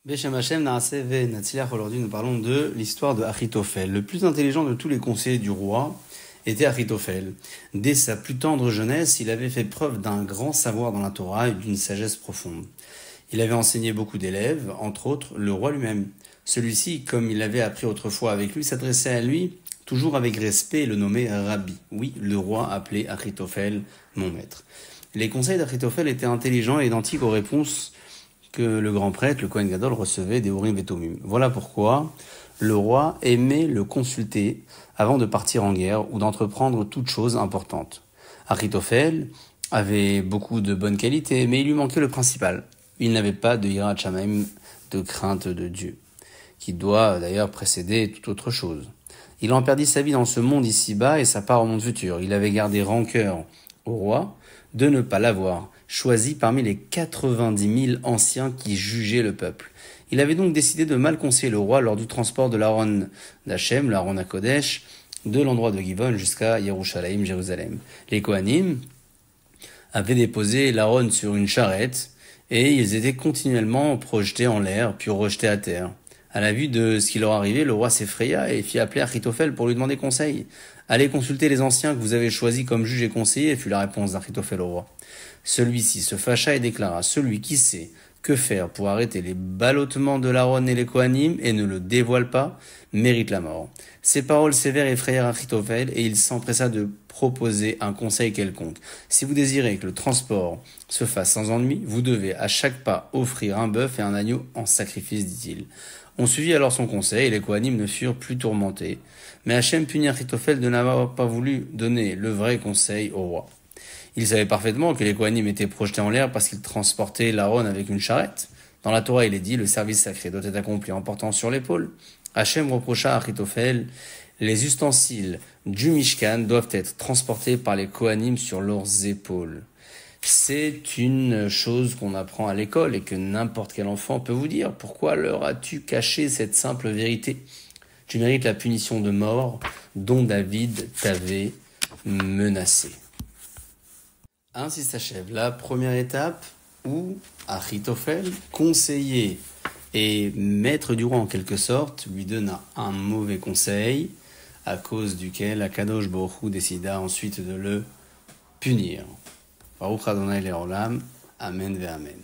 Beshem Hashem Naaseh Ve Natzliach. Aujourd'hui, nous parlons de l'histoire de Achitophel. Le plus intelligent de tous les conseillers du roi était Achitophel. Dès sa plus tendre jeunesse, il avait fait preuve d'un grand savoir dans la Torah et d'une sagesse profonde. Il avait enseigné beaucoup d'élèves, entre autres le roi lui-même. Celui-ci, comme il l'avait appris autrefois avec lui, s'adressait à lui toujours avec respect et le nommait Rabbi. Oui, le roi appelait Achitophel mon maître. Les conseils d'Achitophel étaient intelligents et identiques aux réponses que le grand prêtre, le Kohen Gadol, recevait des Urim et Tumim. Voilà pourquoi le roi aimait le consulter avant de partir en guerre ou d'entreprendre toute chose importante. Achitophel avait beaucoup de bonnes qualités, mais il lui manquait le principal. Il n'avait pas de Yirat Shamayim, de crainte de Dieu, qui doit d'ailleurs précéder toute autre chose. Il en perdit sa vie dans ce monde ici-bas et sa part au monde futur. Il avait gardé rancœur au roi de ne pas l'avoir choisi parmi les 90 000 anciens qui jugeaient le peuple. Il avait donc décidé de mal conseiller le roi lors du transport de l'Aaron d'Hachem, l'Aaron à Kodesh, de l'endroit de Givon jusqu'à Yerushalayim, Jérusalem. Les Kohanim avaient déposé l'Aaron sur une charrette et ils étaient continuellement projetés en l'air puis rejetés à terre. À la vue de ce qui leur arrivait, le roi s'effraya et fit appeler Achitophel pour lui demander conseil. « Allez consulter les anciens que vous avez choisis comme juges et conseillers » fut la réponse d'Achitophel au roi. Celui-ci se fâcha et déclara « Celui qui sait que faire pour arrêter les ballottements de l'Aaron et les Kohanim et ne le dévoile pas, mérite la mort. » Ces paroles sévères effrayèrent Achitophel et il s'empressa de proposer un conseil quelconque. « Si vous désirez que le transport se fasse sans ennui, vous devez à chaque pas offrir un bœuf et un agneau en sacrifice, dit-il. » On suivit alors son conseil et les Kohanim ne furent plus tourmentés. Mais Hachem punit Achitophel de n'avoir pas voulu donner le vrai conseil au roi. Il savait parfaitement que les Kohanim étaient projetés en l'air parce qu'ils transportaient l'Aaron avec une charrette. Dans la Torah, il est dit, le service sacré doit être accompli en portant sur l'épaule. Hachem reprocha à Achitophel, les ustensiles du Mishkan doivent être transportés par les Kohanim sur leurs épaules. C'est une chose qu'on apprend à l'école et que n'importe quel enfant peut vous dire. Pourquoi leur as-tu caché cette simple vérité? Tu mérites la punition de mort dont David t'avait menacé. Ainsi s'achève la première étape où Achitophel, conseiller et maître du roi en quelque sorte, lui donna un mauvais conseil à cause duquel Akadosh Baruch Hu décida ensuite de le punir. Baruch Adonai Le'olam, Amen ve Amen.